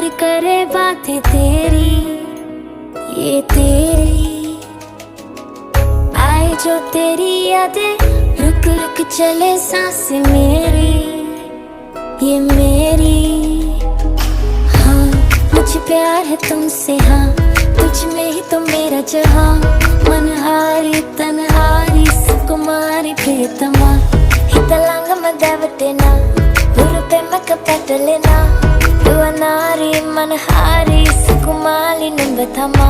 प्यार करे बातें तेरी, ये तेरी आए जो तेरी यादें, रुक रुक चले सांसें मेरी, ये मेरी। हाँ मुझे प्यार है तुमसे, हाँ तुझ में ही तो मेरा जहाँ, मनहारी तनहारी सुकुमारी प्रियतमा, हितलांग मदवटेना उरुपे मकपटलेना, दुआनारी मनहारी सुकुमारी नंबथमा।